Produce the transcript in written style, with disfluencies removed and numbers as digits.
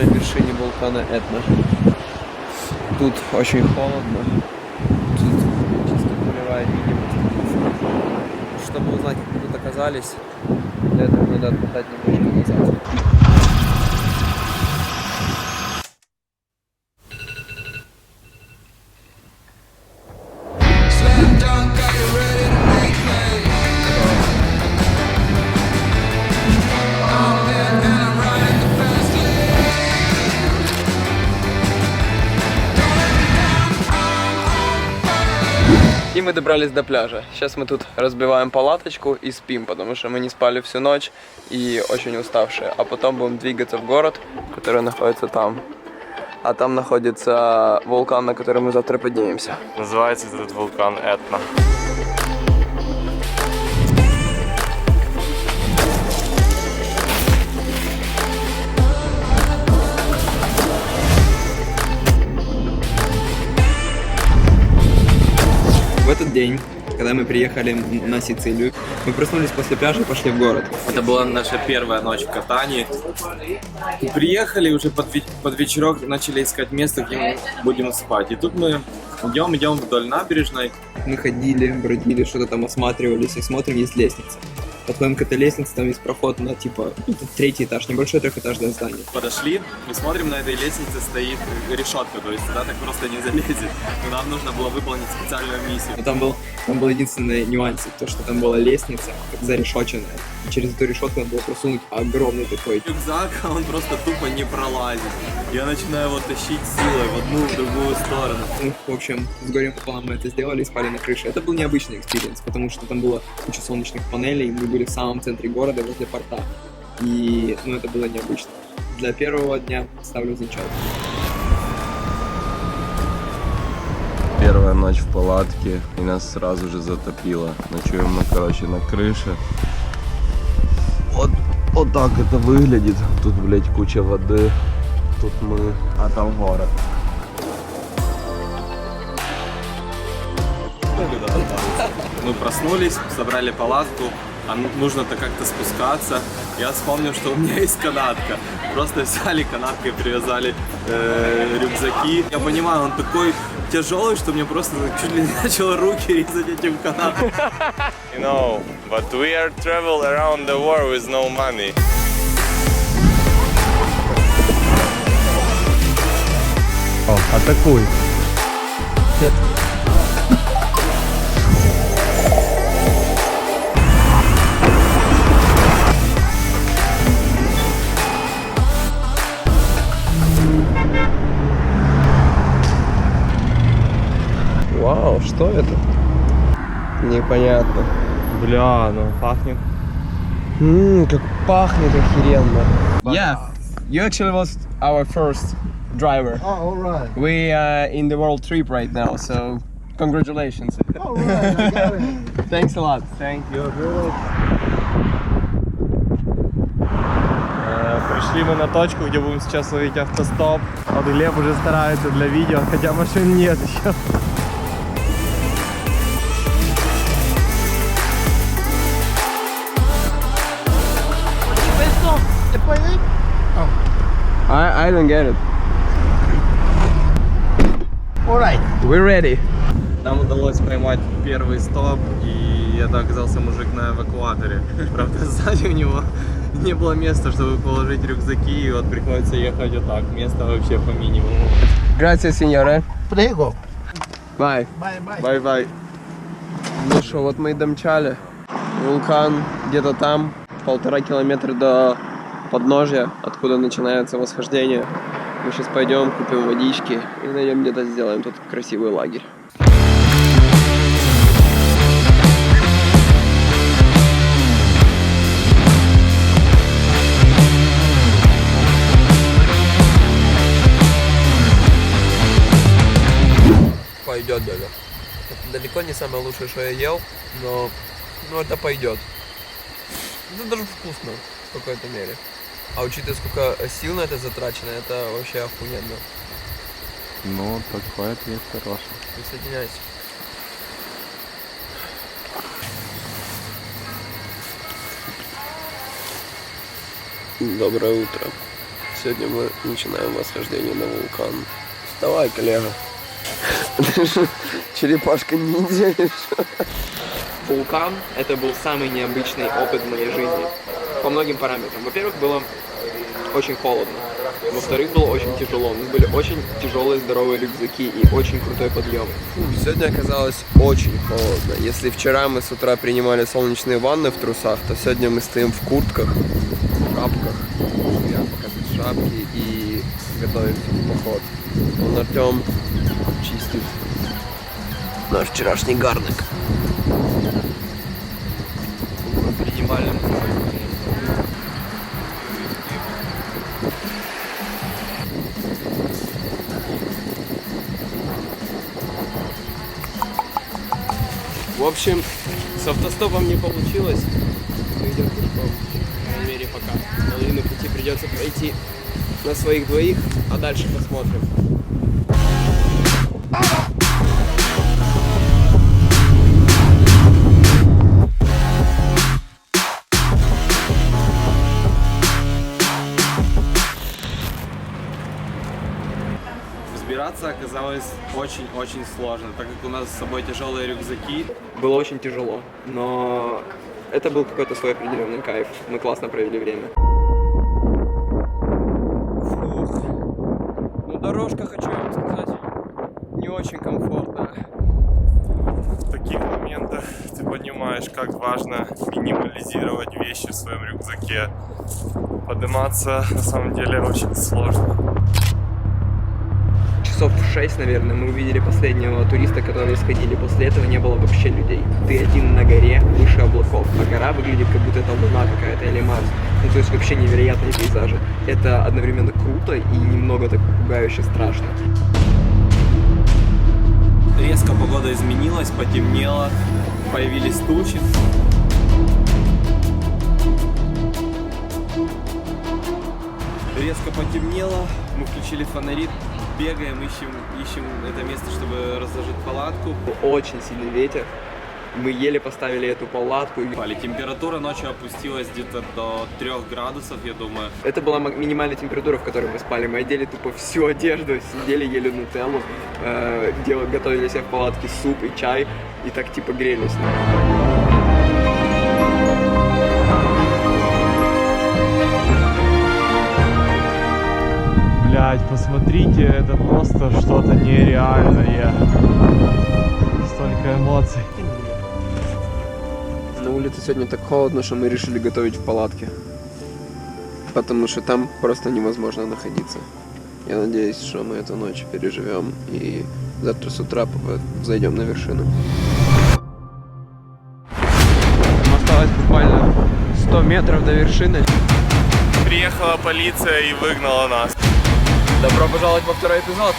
самой вершине вулкана Этна. Тут очень холодно. Тут чисто нулевая видимость. Чтобы узнать, как мы тут оказались, для этого надо отмотать немножко назад. И мы добрались до пляжа. Сейчас мы тут разбиваем палаточку и спим, потому что мы не спали всю ночь и очень уставшие. А потом будем двигаться в город, который находится там. А там находится вулкан, на который мы завтра поднимемся. Называется этот вулкан Этна. В этот день, когда мы приехали на Сицилию, мы проснулись после пляжа и пошли в город. Это была наша первая ночь в катании. Приехали уже под вечерок, начали искать место, где мы будем спать. И тут мы идем вдоль набережной. Мы ходили, бродили, что-то там осматривались и смотрим, есть лестница. Подходим к этой лестнице, там есть проход на типа третий этаж, небольшое трехэтажное здание. Подошли и смотрим, на этой лестнице стоит решетка, то есть туда так просто не залезет. Но нам нужно было выполнить специальную миссию. Но там был единственный нюанс, то что там была лестница зарешоченная. И через эту решетку надо было просунуть огромный такой Рюкзак, а он просто тупо не пролазит. Я начинаю его тащить силой в одну, в другую сторону. Ну, в общем, с горем пополам мы это сделали и спали на крыше. Это был необычный экспириенс, потому что там было куча солнечных панелей, мы были в самом центре города, возле порта. И, ну, это было необычно. Для первого дня ставлю зачет. Первая ночь в палатке, и нас сразу же затопило. Ночуем мы, короче, на крыше. Вот так это выглядит. Тут, блядь, куча воды. Тут мы, а там город. Мы проснулись, собрали палатку, а нужно-то как-то спускаться. Я вспомнил, что у меня есть канатка. Просто взяли канаткой, привязали рюкзаки. Я понимаю, он такой тяжелый, что мне просто чуть ли не начало руки резать этим канатом. You know, but we are travel around the world with no money. О, атакуй. Вау, что это? Непонятно. Бля, ну пахнет. Как пахнет охеренно. Yeah, you actually was our first driver. Oh, all right. We in the world trip right now, so congratulations. All right, I got it. Thanks a lot. Thank you. Пришли мы на точку, где будем сейчас ловить автостоп. Вот Глеб уже старается для видео, хотя машин нет еще. I don't get it. All right. We're ready. Нам удалось поймать первый стоп, и это оказался мужик на эвакуаторе. Правда, сзади у него не было места, чтобы положить рюкзаки, и вот приходится ехать вот так. Места вообще по минимуму. Grazie, signore. Prego. Bye. Bye, bye. Бай-бай. Ну что, вот мы и домчали. Вулкан где-то там, 1,5 километра до подножья, откуда начинается восхождение. Мы сейчас пойдем, купим водички и найдем где-то, сделаем тут красивый лагерь. Пойдет даже. Это далеко не самое лучшее, что я ел, но это пойдет. Это даже вкусно в какой-то мере. А учитывая, сколько сил на это затрачено, это вообще охуенно. Ну, такой ответ хороший. Присоединяйся. Доброе утро. Сегодня мы начинаем восхождение на вулкан. Вставай, коллега. Черепашка ниндзя. Вулкан — это был самый необычный опыт в моей жизни. По многим параметрам. Во-первых, было очень холодно. Во-вторых, было очень тяжело. У нас были очень тяжелые здоровые рюкзаки и очень крутой подъем. Сегодня оказалось очень холодно. Если вчера мы с утра принимали солнечные ванны в трусах, то сегодня мы стоим в куртках, в шапках, я пока без шапки, и готовимся в поход. Вон Артем чистит наш вчерашний гарник. Мы принимали. В общем, с автостопом не получилось. Мы идем пешком, по крайней мере, пока. Половину пути придется пройти на своих двоих, а дальше посмотрим. Взбираться оказалось очень-очень сложно, так как у нас с собой тяжелые рюкзаки. Было очень тяжело, но это был какой-то свой определенный кайф. Мы классно провели время. Ну, дорожка, хочу вам сказать, не очень комфортная. В таких моментах ты понимаешь, как важно минимализировать вещи в своем рюкзаке. Подниматься на самом деле очень сложно. Часов в 6, наверное, мы увидели последнего туриста, которые сходили. После этого не было вообще людей. Ты один на горе, выше облаков, а гора выглядит, как будто это луна какая-то или Марс. Ну, то есть вообще невероятные пейзажи. Это одновременно круто и немного так пугающе страшно. Резко погода изменилась, потемнело, появились тучи. Резко потемнело, мы включили фонари, бегаем, ищем это место, чтобы разложить палатку. Очень сильный ветер. Мы еле поставили эту палатку. Температура ночью опустилась где-то до 3 градусов, я думаю. Это была минимальная температура, в которой мы спали. Мы одели тупо всю одежду, сидели, ели нутеллу, готовили себе в палатке суп и чай, и так типа грелись. Блять, посмотрите, это просто что-то нереальное. Столько эмоций. На улице сегодня так холодно, что мы решили готовить в палатке. Потому что там просто невозможно находиться. Я надеюсь, что мы эту ночь переживем и завтра с утра зайдем на вершину. Нам осталось буквально 100 метров до вершины. Приехала полиция и выгнала нас. Добро пожаловать во второй эпизод.